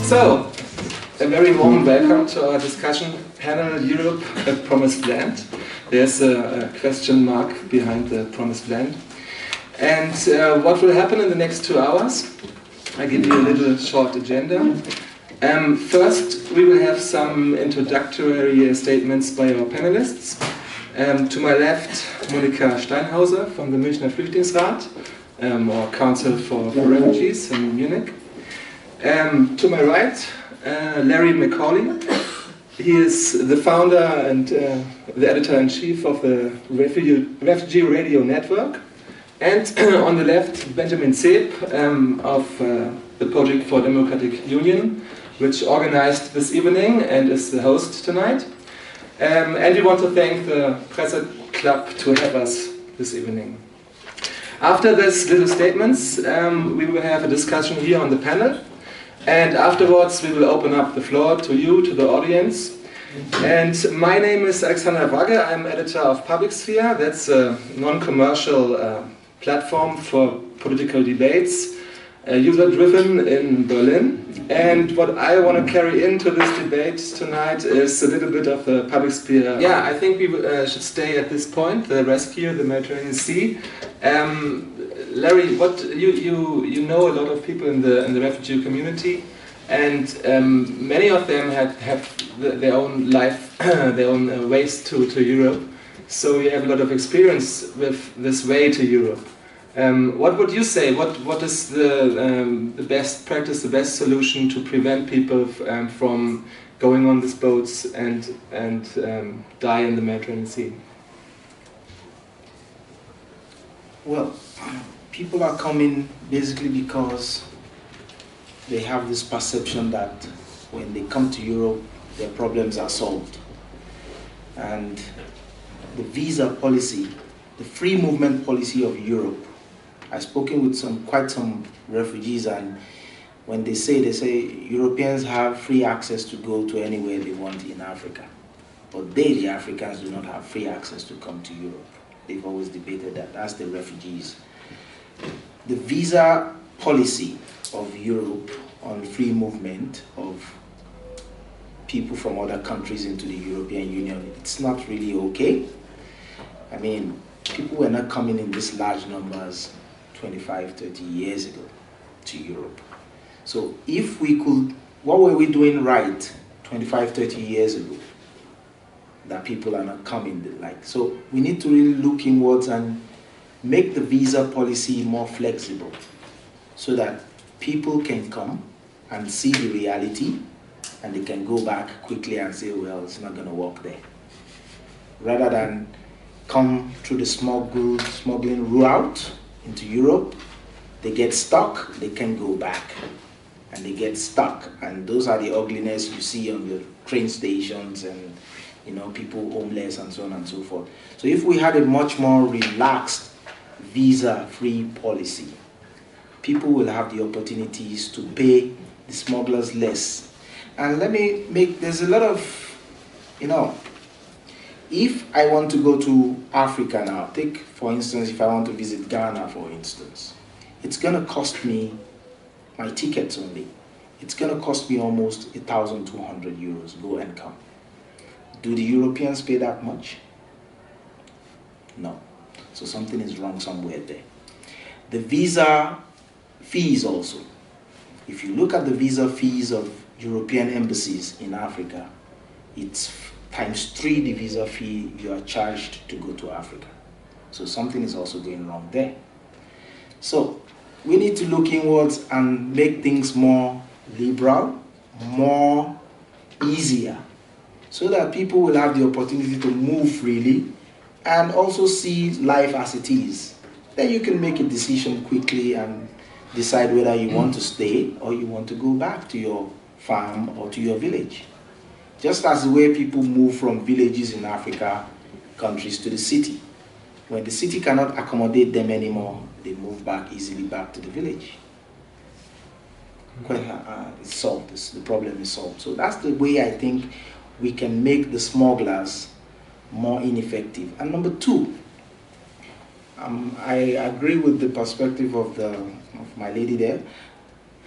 So, a very warm welcome to our discussion panel, Europe, a Promised Land. There's a question mark behind the Promised Land. And what will happen in the next 2 hours? I give you a little short agenda. First, we will have some introductory statements by our panelists. To my left, Monika Steinhauser from the Münchner Flüchtlingsrat, or Council for Refugees in Munich. To my right, Larry Macaulay. He is the founder and the editor-in-chief of the Refugee Radio Network. And on the left, Benjamin Seeb of the Project for Democratic Union, which organized this evening and is the host tonight. And we want to thank the PressClub to have us this evening. After these little statements, we will have a discussion here on the panel. And afterwards, we will open up the floor to you, to the audience. And my name is Alexander Wragge. I'm editor of Public Sphere. That's a non-commercial platform for political debates, user-driven in Berlin. And what I want to carry into this debate tonight is a little bit of the Public Sphere. Yeah, I think we should stay at this point, the rescue, the Mediterranean Sea. Larry, what you know a lot of people in the refugee community, and many of them have their own life, their own ways to Europe. So you have a lot of experience with this way to Europe. What would you say? What is the best practice, the best solution to prevent people from going on these boats and die in the Mediterranean Sea? Well, people are coming basically because they have this perception that when they come to Europe, their problems are solved. And the visa policy, the free movement policy of Europe, I've spoken with quite some refugees, and when they say Europeans have free access to go to anywhere they want in Africa. But the Africans, do not have free access to come to Europe. They've always debated that. That's the refugees. The visa policy of Europe on free movement of people from other countries into the European Union, it's not really okay. I mean, people were not coming in this large numbers 25, 30 years ago to Europe. So if we could, what were we doing right 25, 30 years ago that people are not coming like? So we need to really look inwards and make the visa policy more flexible so that people can come and see the reality and they can go back quickly and say, well, it's not going to work there. Rather than come through the smuggling route into Europe, they get stuck, they can go back. And they get stuck. And those are the ugliness you see on the train stations and people homeless and so on and so forth. So if we had a much more relaxed visa-free policy, people will have the opportunities to pay the smugglers less. And there's a lot of, if I want to go to Africa now, take for instance, if I want to visit Ghana, for instance, it's going to cost me, my tickets only, it's going to cost me almost 1,200 euros, go and come. Do the Europeans pay that much? No. So something is wrong somewhere there. The visa fees also. If you look at the visa fees of European embassies in Africa, it's ×3 the visa fee you are charged to go to Africa. So something is also going wrong there. So we need to look inwards and make things more liberal, more easier, so that people will have the opportunity to move freely and also see life as it is. Then you can make a decision quickly and decide whether you want to stay or you want to go back to your farm or to your village. Just as the way people move from villages in Africa countries to the city. When the city cannot accommodate them anymore, they move back easily back to the village. It's solved. The problem is solved. So that's the way I think we can make the smugglers more ineffective. And number two, I agree with the perspective of my lady there.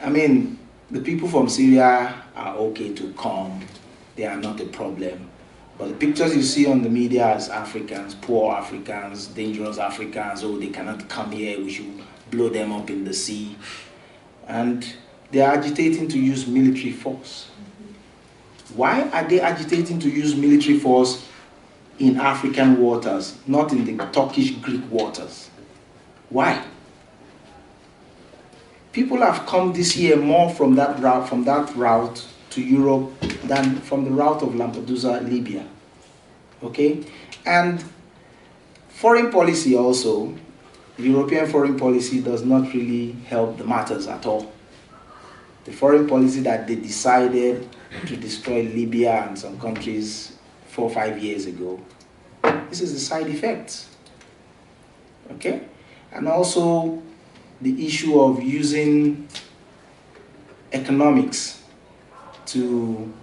I mean, the people from Syria are okay to come. They are not a problem. But the pictures you see on the media as Africans, poor Africans, dangerous Africans, oh, they cannot come here, we should blow them up in the sea. And they are agitating to use military force. Why are they agitating to use military force in African waters, not in the Turkish-Greek waters? Why? People have come this year more from that route to Europe than from the route of Lampedusa, Libya. Okay? And foreign policy also, European foreign policy does not really help the matters at all. The foreign policy that they decided to destroy Libya and some countries 4 or 5 years ago, this is the side effects. Okay? And also the issue of using economics to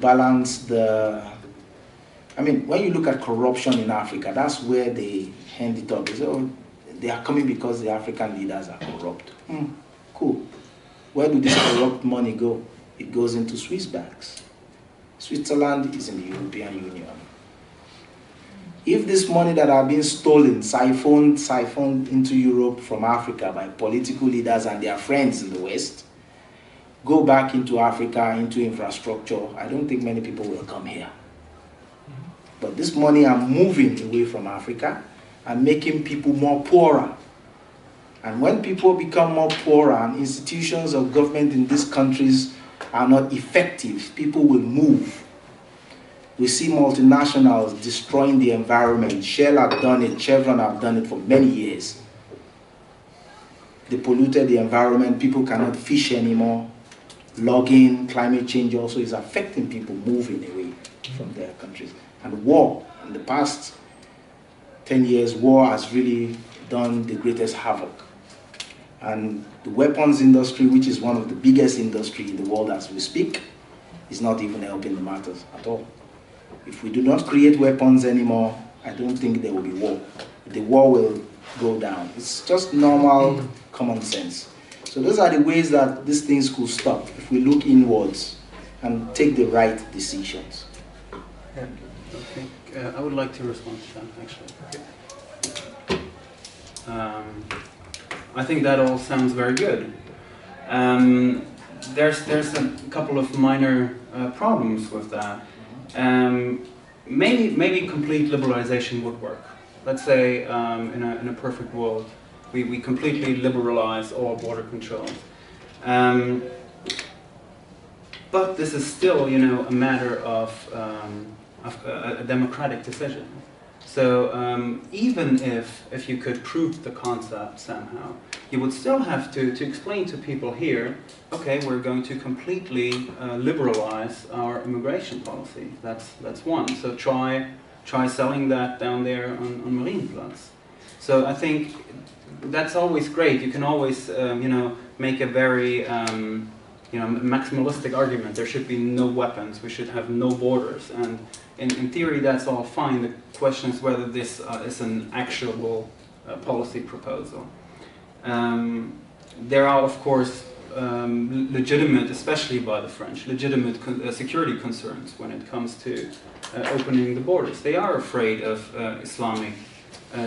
balance the, I mean, when you look at corruption in Africa, that's where they hand it up. They say, oh, they are coming because the African leaders are corrupt. Cool. Where do this corrupt money go? It goes into Swiss banks. Switzerland is in the European Union. If this money that are being stolen, siphoned into Europe from Africa by political leaders and their friends in the West, go back into Africa, into infrastructure, I don't think many people will come here. But this money are moving away from Africa and making people more poorer. And when people become more poorer and institutions of government in these countries are not effective, people will move. We see multinationals destroying the environment. Shell have done it, Chevron have done it for many years. They polluted the environment, people cannot fish anymore. Logging, climate change also is affecting people moving away from their countries. And war, in the past 10 years, war has really done the greatest havoc. And the weapons industry, which is one of the biggest industries in the world as we speak, is not even helping the matters at all. If we do not create weapons anymore, I don't think there will be war. The war will go down. It's just normal common sense. So those are the ways that these things could stop if we look inwards and take the right decisions. Yeah. Okay. I would like to respond to that, actually. I think that all sounds very good. There's a couple of minor problems with that. Maybe complete liberalization would work. Let's say in a perfect world, we completely liberalize all border controls. But this is still, a matter of a democratic decision. So even if you could prove the concept somehow, you would still have to explain to people here, okay, we're going to completely liberalize our immigration policy. That's one. So try selling that down there on Marienplatz. So I think that's always great. You can always make a very maximalistic argument. There should be no weapons. We should have no borders. And in theory, that's all fine. The question is whether this is an actionable policy proposal. There are, of course, legitimate, especially by the French, legitimate security concerns when it comes to opening the borders. They are afraid of Islamic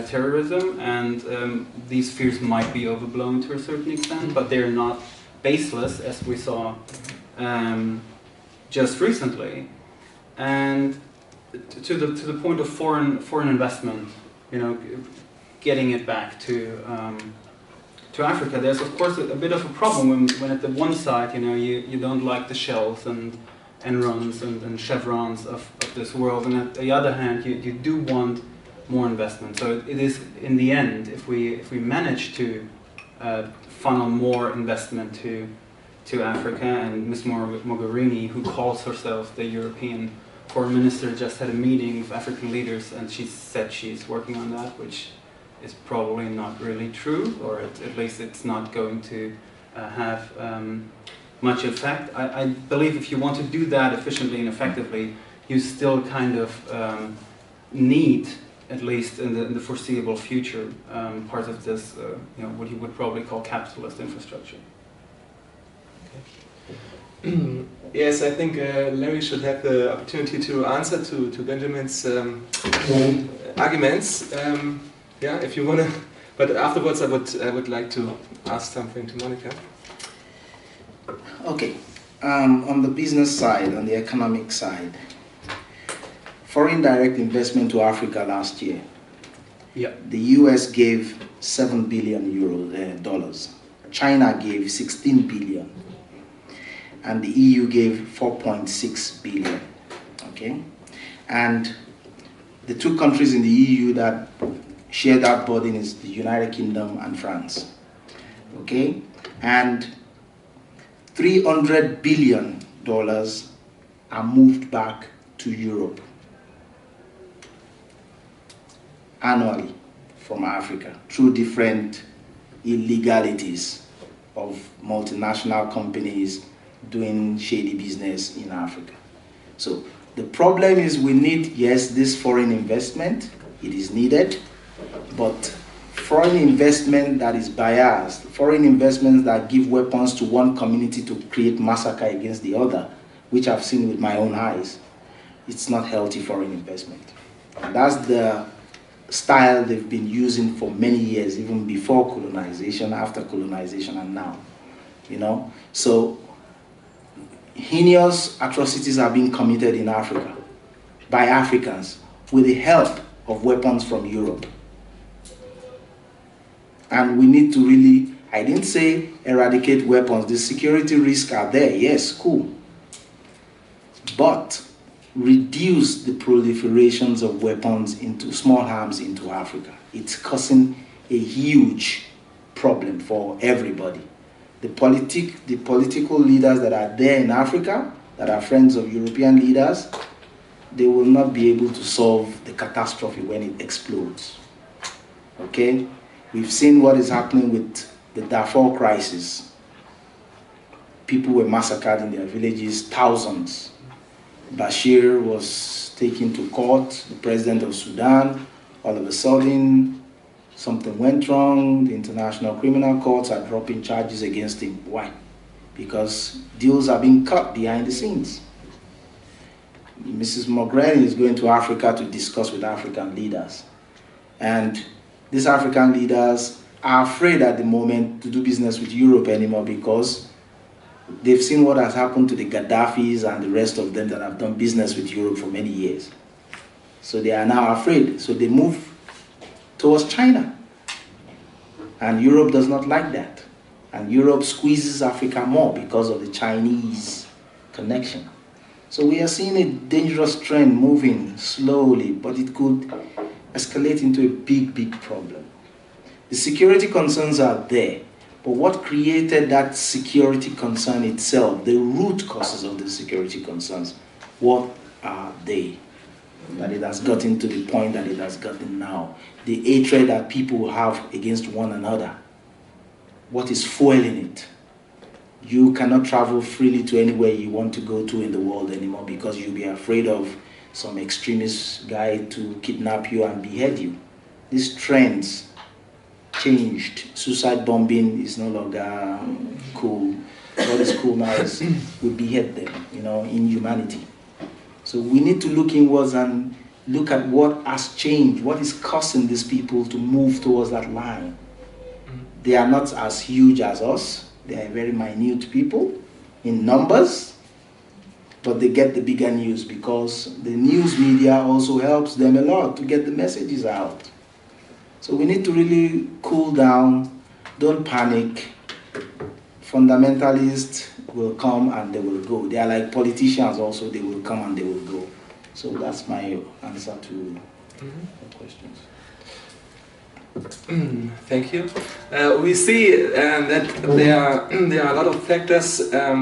terrorism, and these fears might be overblown to a certain extent, but they're not baseless, as we saw just recently. And to the point of foreign investment, getting it back to Africa, there's of course a bit of a problem when at the one side, you don't like the Shells and Enrons and Chevrons of this world, and at the other hand, you do want more investment. So it is, in the end, if we manage to funnel more investment to Africa, and Ms. Mogherini, who calls herself the European Foreign Minister, just had a meeting with African leaders, and she said she's working on that, which is probably not really true, or at least it's not going to have much effect. I believe if you want to do that efficiently and effectively, you still kind of need, at least in the foreseeable future, part of this, what you would probably call capitalist infrastructure. Okay. Yes, I think Larry should have the opportunity to answer to Benjamin's arguments. Yeah, if you want to, but afterwards I would like to ask something to Monica. Okay, on the business side, on the economic side, foreign direct investment to Africa last year. Yeah. The US gave $7 billion dollars. China gave 16 billion. And the EU gave 4.6 billion. Okay? And the two countries in the EU that share that burden is the United Kingdom and France. Okay? And $300 billion are moved back to Europe annually from Africa through different illegalities of multinational companies doing shady business in Africa. So the problem is we need, yes, this foreign investment, it is needed, but foreign investment that is biased, foreign investments that give weapons to one community to create massacre against the other, which I've seen with my own eyes, it's not healthy foreign investment. And that's the style they've been using for many years, even before colonization, after colonization, and now. You know, so heinous atrocities are being committed in Africa by Africans with the help of weapons from Europe. And we need to really, I didn't say eradicate weapons, the security risks are there, yes, cool. But reduce the proliferations of weapons into small arms into Africa. It's causing a huge problem for everybody. The political leaders that are there in Africa, that are friends of European leaders, they will not be able to solve the catastrophe when it explodes. Okay? We've seen what is happening with the Darfur crisis. People were massacred in their villages, thousands. Bashir was taken to court, the president of Sudan. All of a sudden, something went wrong. The international criminal courts are dropping charges against him. Why? Because deals are being cut behind the scenes. Mrs. Mogherini is going to Africa to discuss with African leaders. And these African leaders are afraid at the moment to do business with Europe anymore because they've seen what has happened to the Gaddafis and the rest of them that have done business with Europe for many years. So they are now afraid. So they move towards China. And Europe does not like that. And Europe squeezes Africa more because of the Chinese connection. So we are seeing a dangerous trend moving slowly, but it could escalate into a big, big problem. The security concerns are there. But what created that security concern itself, the root causes of the security concerns, what are they? That it has gotten to the point that it has gotten now. The hatred that people have against one another. What is fueling it? You cannot travel freely to anywhere you want to go to in the world anymore because you'll be afraid of some extremist guy to kidnap you and behead you. These trends changed. Suicide bombing is no longer cool. What is cool now is we behead them, you know, inhumanity. So we need to look inwards and look at what has changed, what is causing these people to move towards that line. They are not as huge as us. They are very minute people in numbers, but they get the bigger news because the news media also helps them a lot to get the messages out. So we need to really cool down, don't panic. Fundamentalists will come and they will go. They are like politicians also, they will come and they will go. So that's my answer to the questions. Thank you. We see that there are a lot of factors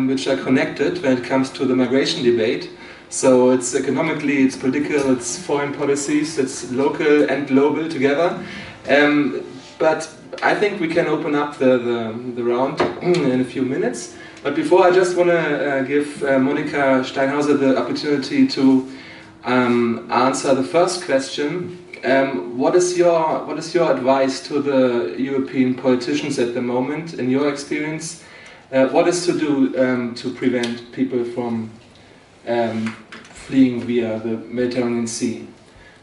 which are connected when it comes to the migration debate. So it's economically, it's political, it's foreign policies, it's local and global together. But I think we can open up the round in a few minutes. But before, I just want to give Monika Steinhauser the opportunity to answer the first question. What is your advice to the European politicians at the moment, in your experience? what is to do to prevent people from fleeing via the Mediterranean Sea?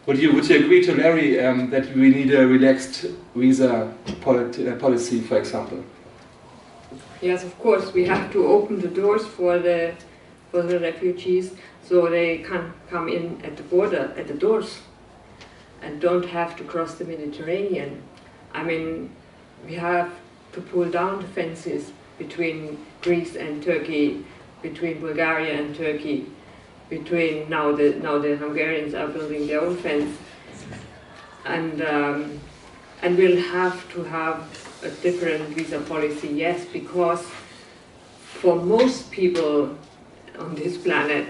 Would you agree to Larry that we need a relaxed visa policy, for example? Yes, of course, we have to open the doors for the refugees so they can come in at the border, at the doors, and don't have to cross the Mediterranean. I mean, we have to pull down the fences between Greece and Turkey, between Bulgaria and Turkey, between now the Hungarians are building their own fence, and we'll have to have a different visa policy, yes, because for most people on this planet,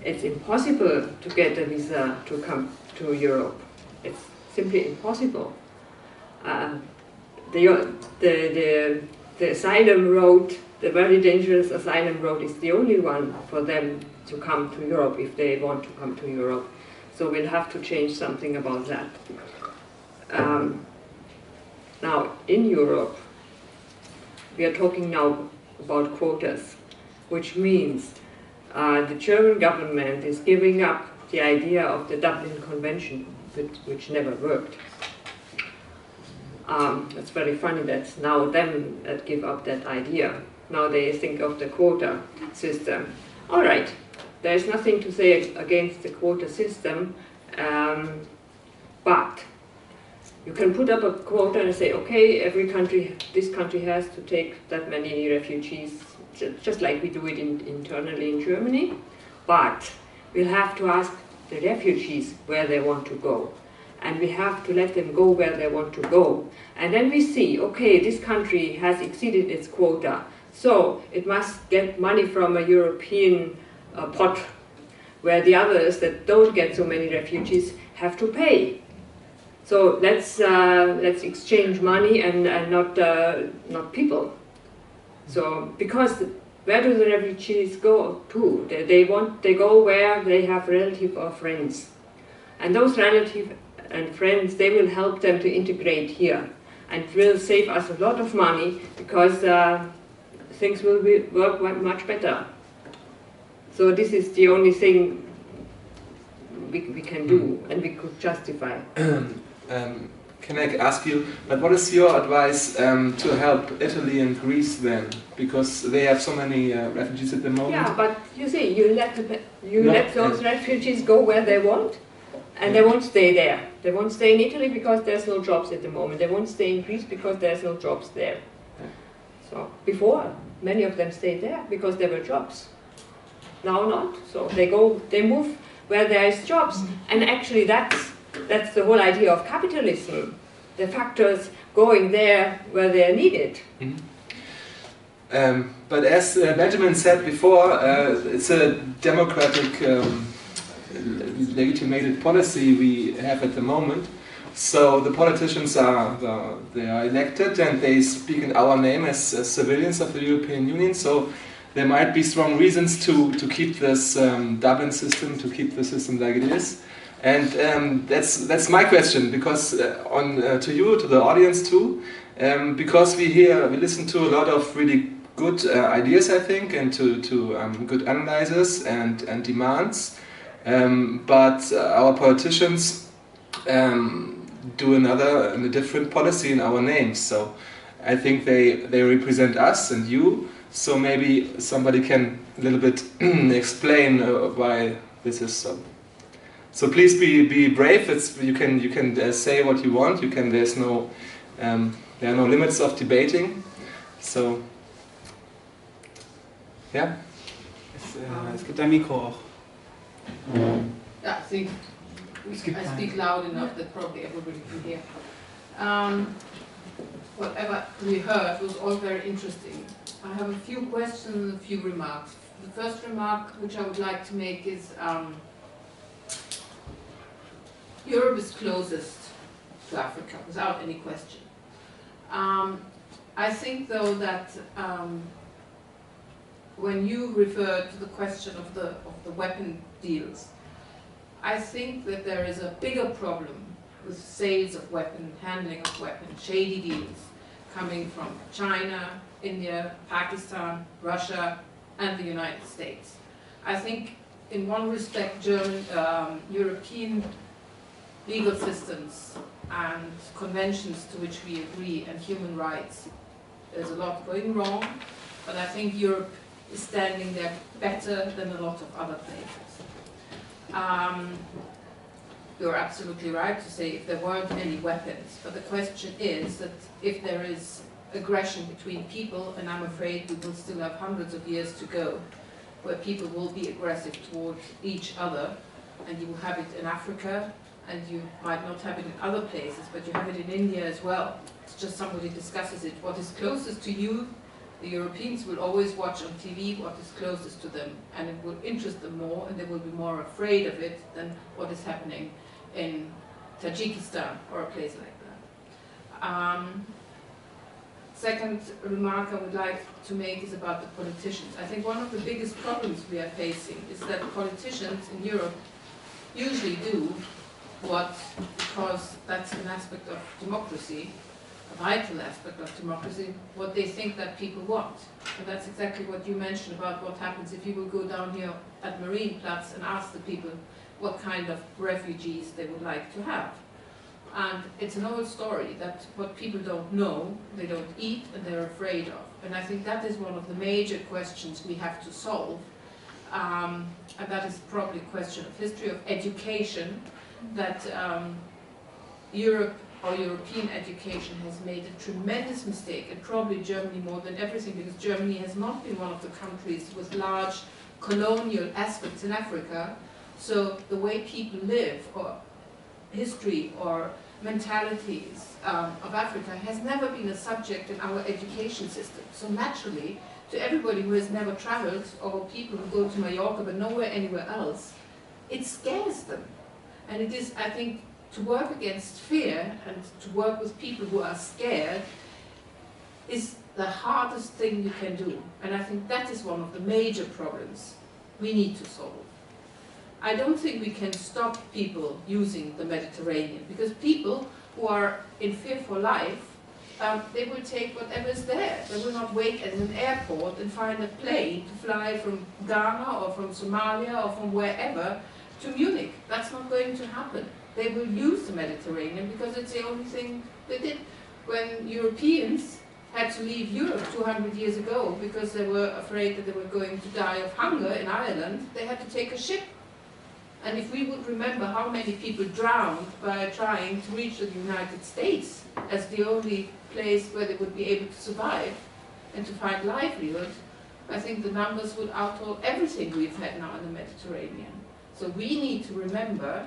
it's impossible to get a visa to come to Europe. It's simply impossible. The asylum road, the very dangerous asylum road, is the only one for them to come to Europe if they want to come to Europe. So we'll have to change something about that. Now, in Europe, we are talking now about quotas, which means the German government is giving up the idea of the Dublin Convention, which never worked. It's very funny that now them that give up that idea. Now they think of the quota system. All right, there's nothing to say against the quota system, but you can put up a quota and say, okay, every country, this country has to take that many refugees, just like we do it internally in Germany, but we'll have to ask the refugees where they want to go. And we have to let them go where they want to go. And then we see, okay, this country has exceeded its quota, so it must get money from a European pot, where the others that don't get so many refugees have to pay. So let's exchange money and not people. So because where do the refugees go to? They go where they have relatives or friends, and those relatives and friends, they will help them to integrate here, and will save us a lot of money because things will work much better. So this is the only thing we can do, and we could justify. Can I ask you, but what is your advice to help Italy and Greece then? Because they have so many refugees at the moment. Yeah, but you see, you let those refugees go where they want, and they won't stay there. They won't stay in Italy because there's no jobs at the moment. They won't stay in Greece because there's no jobs there. So before, many of them stayed there because there were jobs. Now not. So they move where there is jobs, and actually that's the whole idea of capitalism. The factors going there where they are needed. Mm-hmm. But as Benjamin said before, it's a democratic legitimated policy we have at the moment. So the politicians they are elected and they speak in our name as civilians of the European Union. So there might be strong reasons to keep this Dublin system, to keep the system like it is. And that's my question, because to you, to the audience too, because we listen to a lot of really good ideas, I think, and to good analyses and demands, but our politicians do a different policy in our names. So I think they represent us and you. So maybe somebody can a little bit explain why this is so. So please be brave. You can say what you want. There are no limits of debating. So yeah. Es gibt ein Mikro auch. Yeah, I think I speak loud enough that probably everybody can hear. Whatever we heard was all very interesting. I have a few questions and a few remarks. The first remark which I would like to make is Europe is closest to Africa, without any question. I think though that when you refer to the question of the weapon deals, I think that there is a bigger problem with sales of weapons, handling of weapons, shady deals, coming from China, India, Pakistan, Russia, and the United States. I think in one respect, European legal systems and conventions to which we agree and human rights, there's a lot going wrong, but I think Europe is standing there better than a lot of other places. You're absolutely right to say if there weren't any weapons, but the question is that if there is aggression between people, and I'm afraid we will still have hundreds of years to go, where people will be aggressive towards each other, and you will have it in Africa, and you might not have it in other places, but you have it in India as well. It's just somebody discusses it. What is closest to you, the Europeans will always watch on TV what is closest to them, and it will interest them more, and they will be more afraid of it than what is happening in Tajikistan or a place like that. Second remark I would like to make is about the politicians. I think one of the biggest problems we are facing is that politicians in Europe usually do what, because that's an aspect of democracy, a vital aspect of democracy, what they think that people want. And that's exactly what you mentioned about what happens if you will go down here at Marienplatz and ask the people what kind of refugees they would like to have. And it's an old story that what people don't know, they don't eat, and they're afraid of. And I think that is one of the major questions we have to solve. And that is probably a question of history, of education, that Europe or European education has made a tremendous mistake, and probably Germany more than everything, because Germany has not been one of the countries with large colonial aspects in Africa. So the way people live, or history, or mentalities of Africa has never been a subject in our education system. So naturally, to everybody who has never traveled, or people who go to Mallorca but nowhere anywhere else, it scares them. And it is, I think, to work against fear and to work with people who are scared is the hardest thing you can do. And I think that is one of the major problems we need to solve. I don't think we can stop people using the Mediterranean, because people who are in fear for life, they will take whatever is there. They will not wait at an airport and find a plane to fly from Ghana or from Somalia or from wherever to Munich. That's not going to happen. They will use the Mediterranean because it's the only thing they did. When Europeans had to leave Europe 200 years ago because they were afraid that they were going to die of hunger in Ireland, they had to take a ship. And if we would remember how many people drowned by trying to reach the United States as the only place where they would be able to survive and to find livelihood, I think the numbers would outweigh everything we've had now in the Mediterranean. So we need to remember,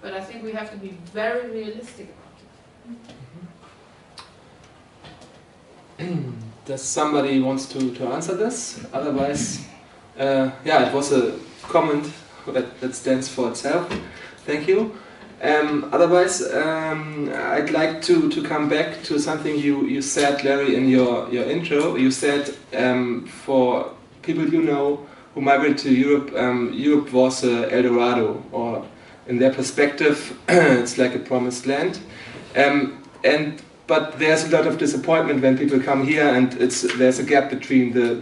but I think we have to be very realistic about it. Does somebody wants to answer this? Otherwise, yeah, it was a comment that stands for itself. Thank you. Otherwise, I'd like to come back to something you said, Larry, in your intro. You said for people you know who migrated to Europe, Europe was El Dorado, or in their perspective, it's like a promised land. But there's a lot of disappointment when people come here, and there's a gap between the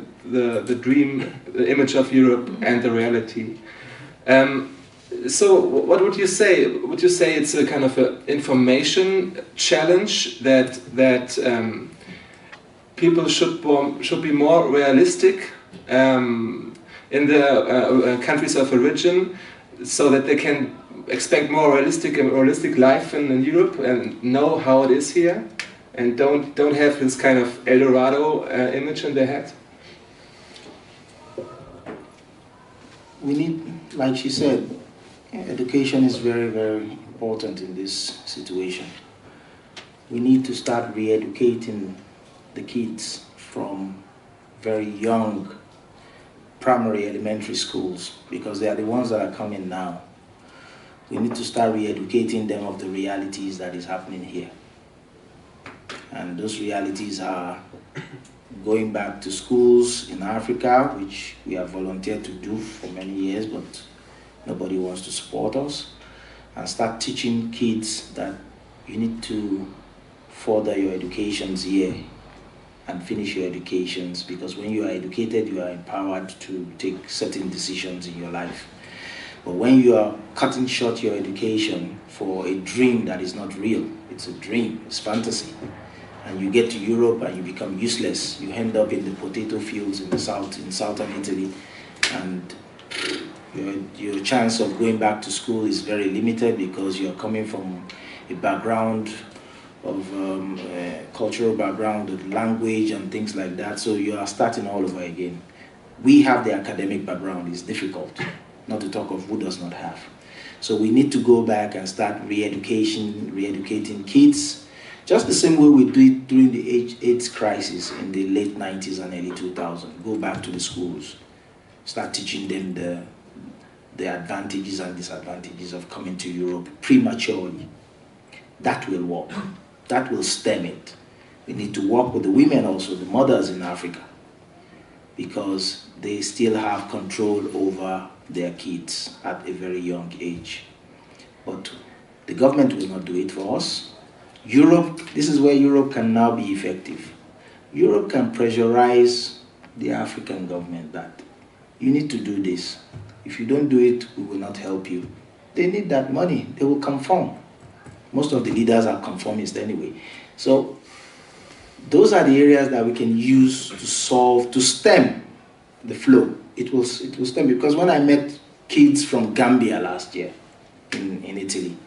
dream, the image of Europe, and the reality. So what would you say? Would you say it's a kind of an information challenge that people should be more realistic in the countries of origin, so that they can expect more realistic life in Europe and know how it is here, and don't have this kind of El Dorado image in their head? We need, like she said, education is very, very important in this situation. We need to start re-educating the kids from very young primary, elementary schools, because they are the ones that are coming now. We need to start re-educating them of the realities that is happening here. And those realities are going back to schools in Africa, which we have volunteered to do for many years, but nobody wants to support us, and start teaching kids that you need to further your educations here and finish your educations, because when you are educated, you are empowered to take certain decisions in your life. But when you are cutting short your education for a dream that is not real, it's a dream, it's fantasy, and you get to Europe and you become useless, you end up in the potato fields in the south, in southern Italy, and your chance of going back to school is very limited because you're coming from a background of cultural background, of language and things like that, so you are starting all over again. We have the academic background, it's difficult, not to talk of who does not have. So we need to go back and start re-educating kids, just the same way we did during the AIDS crisis in the late 90s and early 2000s. Go back to the schools, start teaching them the advantages and disadvantages of coming to Europe prematurely. That will work. That will stem it. We need to work with the women also, the mothers in Africa, because they still have control over their kids at a very young age. But the government will not do it for us. Europe, this is where Europe can now be effective. Europe can pressurize the African government that you need to do this. If you don't do it, we will not help you. They need that money. They will conform. Most of the leaders are conformist anyway. So those are the areas that we can use to solve, to stem the flow. It will stem, because when I met kids from Gambia last year in Italy,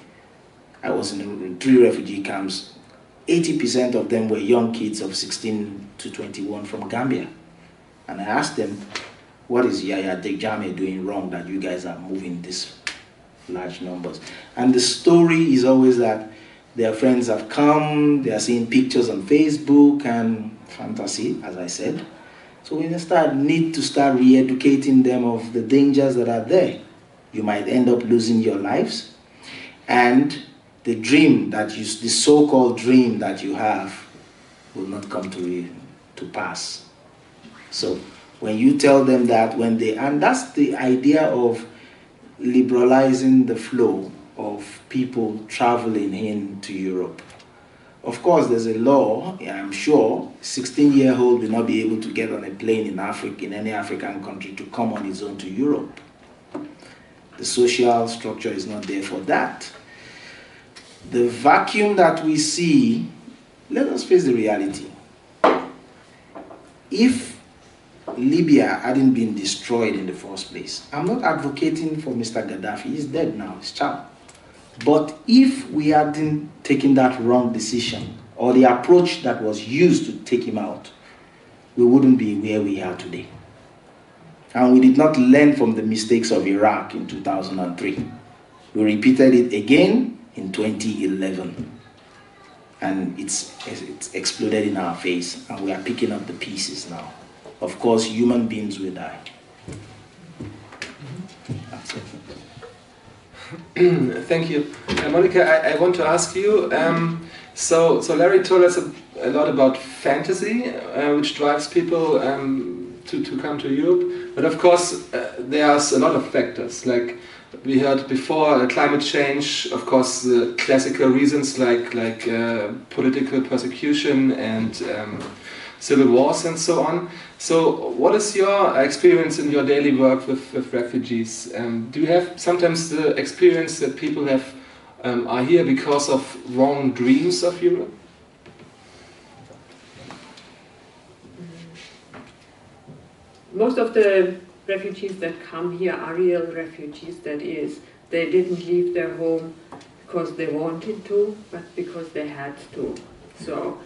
I was in 3 refugee camps. 80% of them were young kids of 16 to 21 from Gambia. And I asked them, what is Yaya Dejame doing wrong that you guys are moving these large numbers? And the story is always that their friends have come, they are seeing pictures on Facebook and fantasy, as I said. So we need to start re-educating them of the dangers that are there. You might end up losing your lives, and the dream that the so-called dream that you have will not come to pass. So when you tell them that, and that's the idea of liberalizing the flow of people traveling into Europe. Of course, there's a law, I'm sure, 16-year-old will not be able to get on a plane in Africa, in any African country, to come on his own to Europe. The social structure is not there for that. The vacuum that we see, let us face the reality. If Libya hadn't been destroyed in the first place, I'm not advocating for Mr. Gaddafi, he's dead now, he's chow. But if we hadn't taken that wrong decision, or the approach that was used to take him out, we wouldn't be where we are today. And we did not learn from the mistakes of Iraq in 2003. We repeated it again in 2011. And it's exploded in our face, and we are picking up the pieces now. Of course, human beings will die. That's it. Thank you. Monica, I want to ask you, so Larry told us a lot about fantasy, which drives people to come to Europe, but of course there's a lot of factors, like we heard before, climate change, of course the classical reasons like political persecution and civil wars and so on. So what is your experience in your daily work with refugees? Do you have sometimes the experience that people are here because of wrong dreams of Europe? Most of the refugees that come here are real refugees, that is, they didn't leave their home because they wanted to, but because they had to. So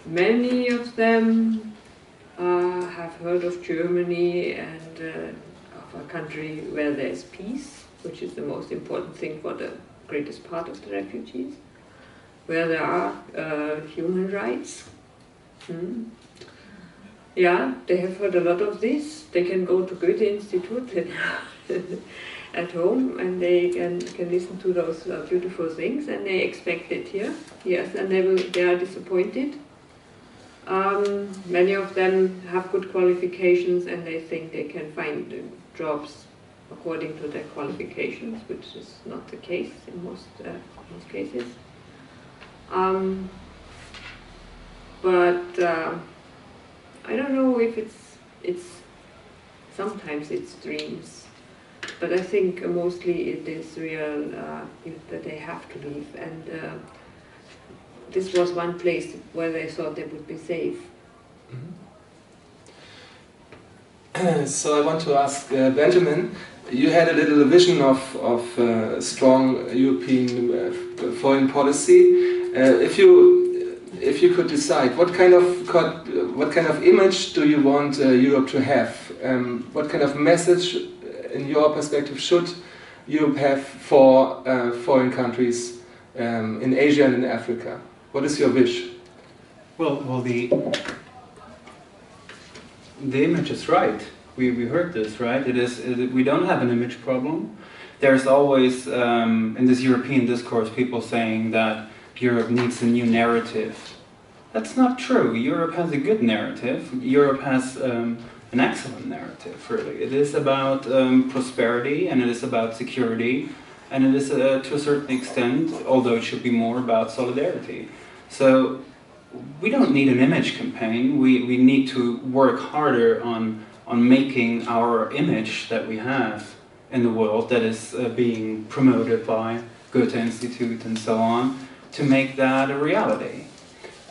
many of them have heard of Germany and of a country where there's peace, which is the most important thing for the greatest part of the refugees, where there are human rights. Yeah, they have heard a lot of this. They can go to Goethe Institute at home, and they can listen to those beautiful things, and they expect it here. Yes, and they are disappointed. Many of them have good qualifications, and they think they can find jobs according to their qualifications, which is not the case in most cases. but I don't know if it's sometimes it's dreams, but I think mostly it is real that they have to leave, and this was one place where they thought they would be safe. So I want to ask Benjamin, you had a little vision of strong European foreign policy. If you could decide, what kind of image do you want Europe to have? What kind of message, in your perspective, should Europe have for foreign countries in Asia and in Africa? What is your wish? Well, the image is right. We heard this, right? We don't have an image problem. There's always, in this European discourse, people saying that Europe needs a new narrative. That's not true. Europe has a good narrative. Europe has an excellent narrative, really. It is about prosperity, and it is about security, and it is, to a certain extent, although it should be more about solidarity. So we don't need an image campaign. We need to work harder on making our image that we have in the world, that is being promoted by Goethe Institute and so on, to make that a reality.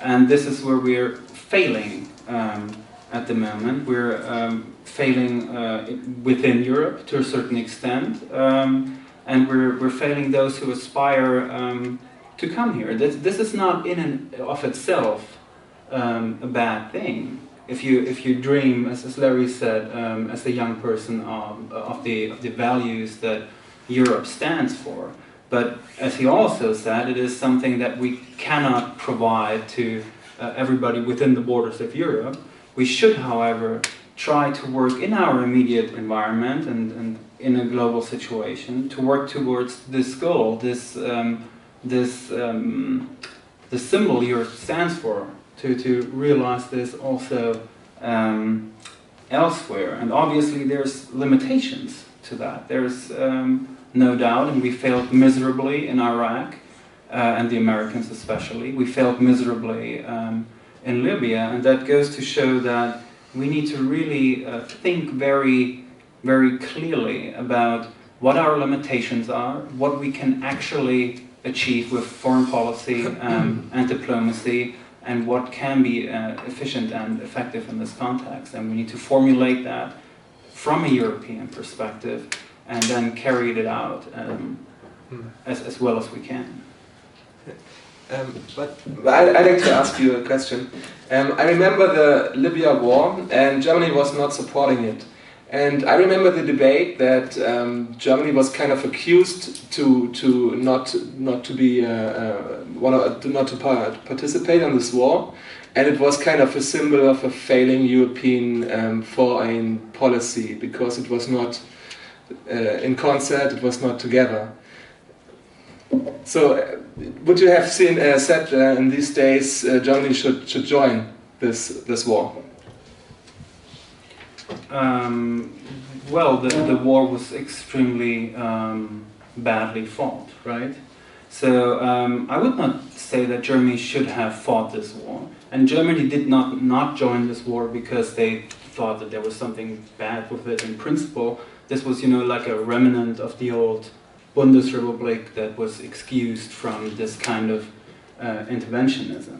And this is where we're failing at the moment. We're failing within Europe to a certain extent, and we're failing those who aspire to come here. This is not in and of itself a bad thing. If you dream, as Larry said, as a young person, of the values that Europe stands for, but as he also said, it is something that we cannot provide to everybody within the borders of Europe. We should, however, try to work in our immediate environment and in a global situation to work towards this goal, this symbol Europe stands for, to realize this also elsewhere. And obviously there's limitations to that. There's no doubt, and we failed miserably in Iraq, and the Americans especially. We failed miserably in Libya, and that goes to show that we need to really think very, very clearly about what our limitations are, what we can actually achieve with foreign policy and diplomacy, and what can be efficient and effective in this context. And we need to formulate that from a European perspective and then carry it out as well as we can. But I'd like to ask you a question. I remember the Libya war, and Germany was not supporting it. And I remember the debate that Germany was kind of accused to not to participate in this war, and it was kind of a symbol of a failing European foreign policy, because it was not in concert, it was not together. So, would you have said in these days Germany should join this war? Well, the war was extremely badly fought, right? So I would not say that Germany should have fought this war. And Germany did not join this war because they thought that there was something bad with it in principle. This was, like a remnant of the old Bundesrepublik that was excused from this kind of interventionism.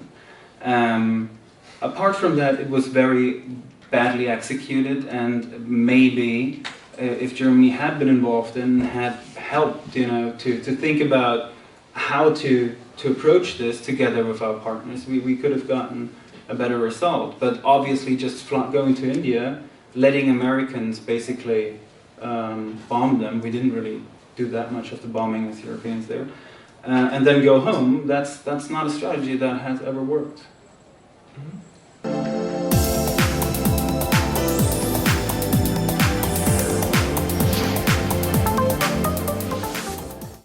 Apart from that, it was very badly executed, and maybe if Germany had been involved and had helped, to think about how to approach this together with our partners, we could have gotten a better result. But obviously just going to India, letting Americans basically bomb them, we didn't really do that much of the bombing as Europeans there, and then go home, that's not a strategy that has ever worked. Mm-hmm.